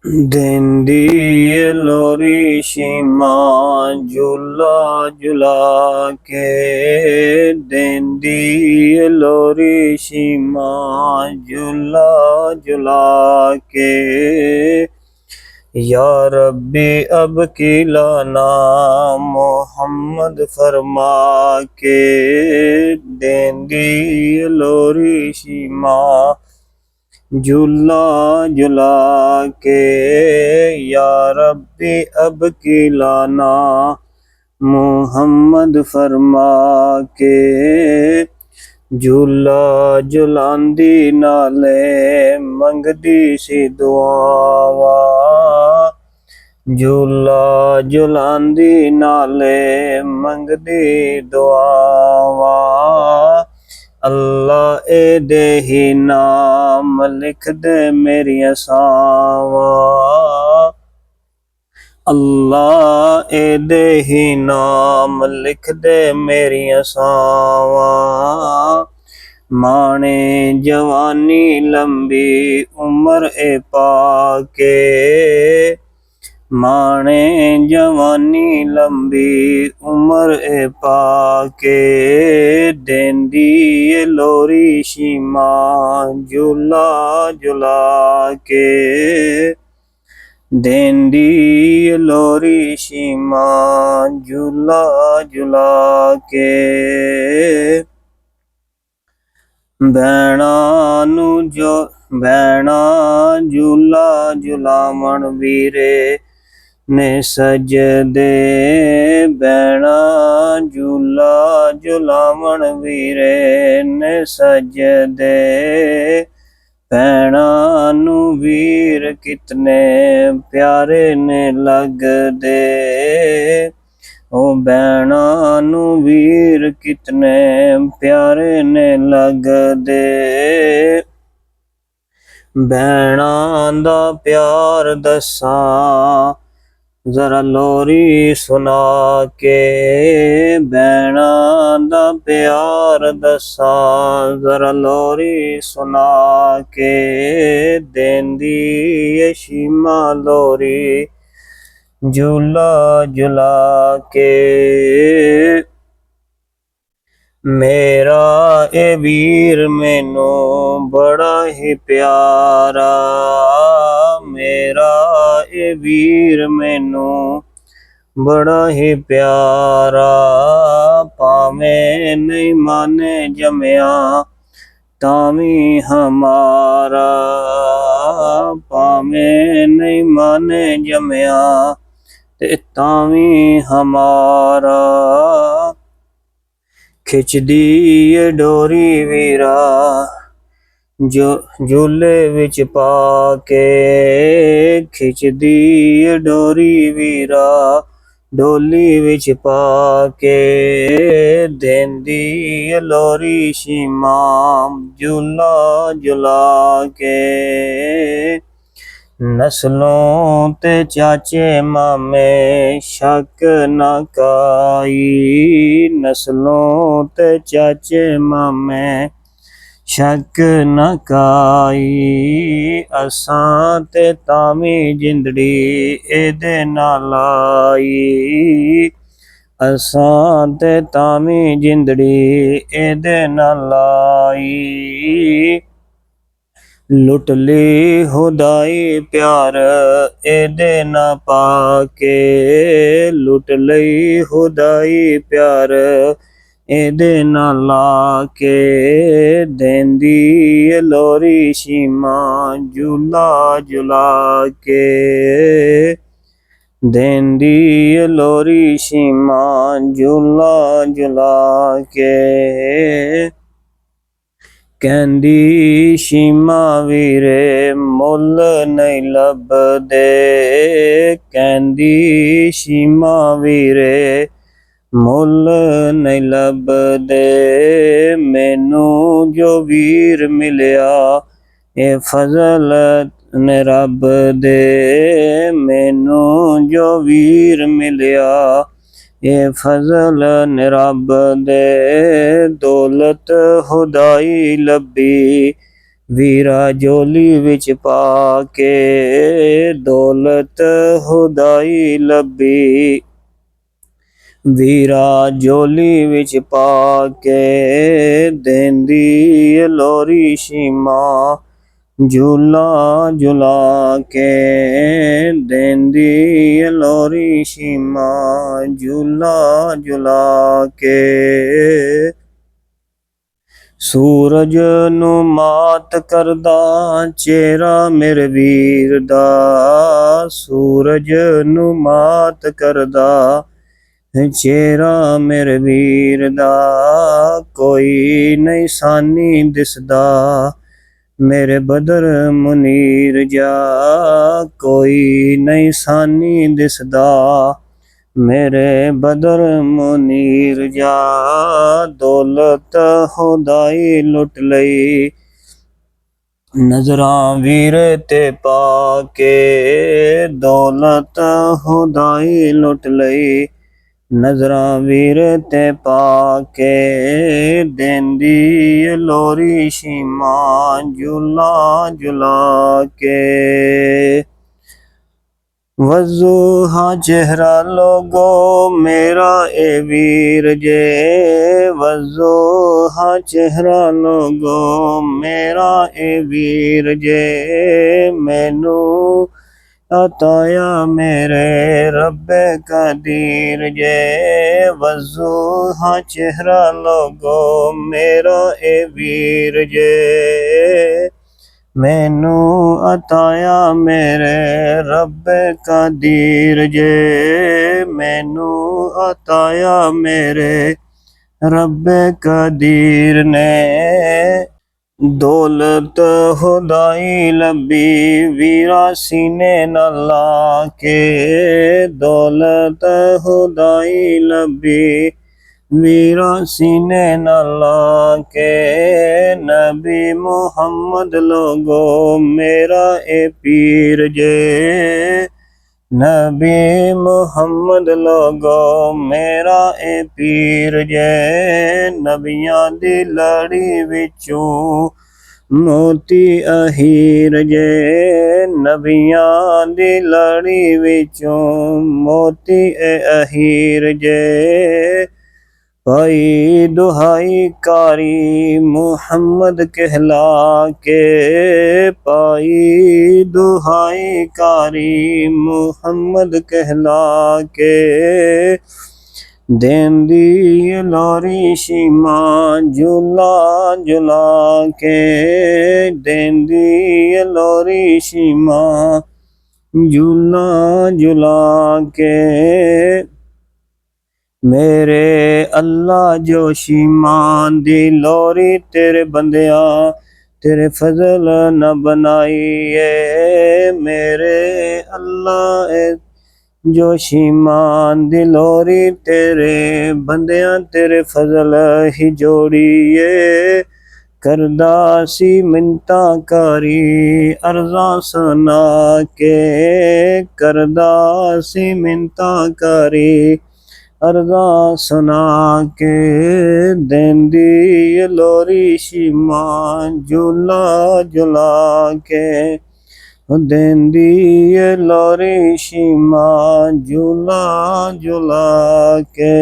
ਦੇਂਦੀ ਏ ਲੋਰੀ ਸ਼ੀਮਾਂ ਝੂਲਾ ਝੁਲਾ ਕੇ, ਦੇਂਦੀ ਏ ਲੋਰੀ ਸ਼ੀਮਾਂ ਝੂਲਾ ਝੁਲਾ ਕੇ। या रब्बी अब की लाना मोहम्मद फरमा के, देंदी लोरी शीमा झूला झुला के। या रब्बी अब की लाना मोहम्मद फरमा के, झूला झुलांदी नाले मंगदी सी दुआवा। झूला झुलांदी नाले मंगदी दुआवा। अल्लाह ए दे ही नाम लिख दे मेरिया सावा। अल्लाह ए दे ही नाम लिख दे मेरिया सावा। माने जवानी लंबी उम्र ए पाके, माने जवानी लंबी उम्र ए पाके। देंदी ए लोरी शीमा झूला झुला के, देंदी ए लोरी शीमा झूला झुला के। भैणा नू जो भैणा झूला झुलावण वीरे ने सजदे। भैणा झूला झुलावण वीरे ने सजदे। भैणा नू वीर कितने प्यारे ने लगदे। ओ भैणा नू वीर कितने प्यारे ने लगदे। भैणा दा प्यार दसां जरा लोरी सुना के। भैणा दा प्यार दसां जरा लोरी सुना के। देंदी ए शीमा लोरी झूला झुला के। मेरा ए वीर मैनू बड़ा ही प्यारा। मेरा ए वीर मैनू बड़ा ही प्यारा। भावें नहीं माने जमया तावी हमारा। भावें नहीं माने जमया ते तावी हमारा। खिचदी ए डोरी वीरा जो झूले विच पाके। खिचदी ए डोरी वीरा डोली विच पाके। देंदी ए लोरी शीमा झूला झुला के। नस्लों ते चाचे मामे शक न काई। नस्लों ते चाचे मामे शक न काई। असां ते तावी जिंदड़ी एदे नाल आई। असां ते तावी जिंदड़ी एदे नाल आई। लुट ली खुदाई प्यार एदे ना पाके। लुट लई खुदाई प्यार एदे ना लाके। देंदी ए लोरी शीमा झूला झुला के। देंदी ए लोरी शीमा झूला झुला के। कहंदी शीमा वीरे मुल नहीं लभदे। कहंदी शीमा वीरे मुल नहीं लभदे। मैनू जो वीर मिलिया ए फजल ने रब दे। मैनू जो वीर मिलिया ए फजल ने रब दे। दौलत खुदाई लभी ਵੀਰਾ ਝੋਲੀ ਵਿੱਚ ਪਾ ਕੇ ਦੌਲਤ ਖੁਦਾਈ ਲੱਭੀ। ਵੀਰਾ ਝੋਲੀ ਵਿੱਚ ਪਾ ਕੇ ਦੇਂਦੀ ਲੋਰੀ ਸ਼ੀਮਾਂ, ਝੂਲਾ ਝੁਲਾ ਕੇ ਦੇਂਦੀ ਲੋਰੀ ਸ਼ੀਮਾਂ, ਝੂਲਾ ਝੁਲਾ ਕੇ। ਸੂਰਜ ਨੂੰ ਮਾਤ ਕਰਦਾ ਚਿਹਰਾ ਮੇਰੇ ਵੀਰ ਦਾ, ਸੂਰਜ ਨੂੰ ਮਾਤ ਕਰਦਾ ਚਿਹਰਾ ਮੇਰੇ ਵੀਰ ਦਾ। ਕੋਈ ਨਹੀਂ ਸਾਨੀ ਦਿਸਦਾ ਮੇਰੇ ਬਦਰ ਮੁਨੀਰ ਜਾ, ਕੋਈ ਨਹੀਂ ਸਾਨੀ ਦਿਸਦਾ ਮੇਰੇ ਬਦਰ ਮੁਨੀਰ ਜਾ। ਦੌਲਤ ਖੁਦਾਈ ਲੁੱਟ ਲਈ ਨਜ਼ਰਾਂ ਵੀਰ ਤੇ ਪਾ ਕੇ, ਦੌਲਤ ਖੁਦਾਈ ਲੁੱਟ ਲਈ ਨਜ਼ਰਾਂ ਵੀਰ ਤੇ ਪਾ ਕੇ। ਦੇਂਦੀ ਲੋਰੀ ਸ਼ੀਮਾਂ, ਝੂਲਾ ਝੁਲਾ ਕੇ। ਵਜ਼ੂਹਾ ਚਿਹਰਾ ਲੋਗੋ ਮੇਰਾ ਏ ਵੀਰ ਜੇ, ਵਜ਼ੂਹਾ ਚਿਹਰਾ ਲੋਗੋ ਮੇਰਾ ਏ ਵੀਰ ਜੇ। ਮੈਨੂੰ ਅਤਾਇਆ ਮੇਰੇ ਰੱਬੇ ਕਦੀਰ ਜੇ, ਵਜ਼ੂਹਾ ਚਿਹਰਾ ਲੋਗੋ ਮੇਰਾ ਏ ਵੀਰ ਜੇ। ਮੈਨੂੰ ਅਤਾਇਆ ਮੇਰੇ ਰੱਬੇ ਕਦੀਰ ਜੇ, ਮੈਨੂੰ ਅਤਾਇਆ ਮੇਰੇ ਰੱਬੇ ਕਦੀਰ ਨੇ। ਦੌਲਤ ਖੁਦਾਈ ਲੱਭੀ ਵੀਰਾ ਸੀਨੇ ਨਾਲ ਲਾ ਕੇ, ਦੌਲਤ ਖੁਦਾਈ ਲੱਭੀ ਵੀਰਾ ਸੀਨੇ ਨਾਲ ਲਾ ਕੇ। ਨਬੀ ਮੁਹੰਮਦ ਲੋਗੋ ਮੇਰਾ ਏ ਪੀਰ ਜੇ, ਨਬੀ ਮੁਹੰਮਦ ਲੋਗੋ ਮੇਰਾ ਏ ਪੀਰ ਜੇ। ਨਬੀਆਂ ਦੀ ਲੜੀ ਵਿੱਚੋਂ ਮੋਤੀ ਅਹੀਰ ਜੇ, ਨਬੀਆਂ ਦੀ ਲੜੀ ਵਿੱਚੋਂ ਮੋਤੀ ਏ ਅਹੀਰ ਜੇ। ਭਾਈ ਦੁਹਾਈ ਕਾਰੀ ਮੁਹੰਮਦ ਕਹਿਲਾ ਕੇ, ਭਾਈ ਦੁਹਾਈ ਕਾਰੀ ਮੁਹੰਮਦ ਕਹਿਲਾ ਕੇ। ਦੇਂਦੀ ਲੋਰੀ ਸ਼ੀਮਾਂ, ਝੂਲਾ ਝੁਲਾ ਕੇ ਦੇਂਦੀ ਲੋਰੀ ਸ਼ੀਮਾਂ, ਝੂਲਾ ਝੁਲਾ ਕੇ। ਮੇਰੇ ਅੱਲਾ ਜੋ ਸ਼ੀਮਾਂ ਦੀ ਲੋਰੀ ਤੇਰੇ ਬੰਦਿਆਂ तेरे फजल न बनाइए मेरे अल्लाह जो शीमान दिलोरी तेरे बंदियां तेरे फजल ही जोड़िए करदा सी मिन्ता कारी अर्जा सुना के करदा सी मिन्ता कारी अर्जा सुना के देंदी लोरी शीमा झूला झुला के देंदी लोरी शीमा झूला झुला के।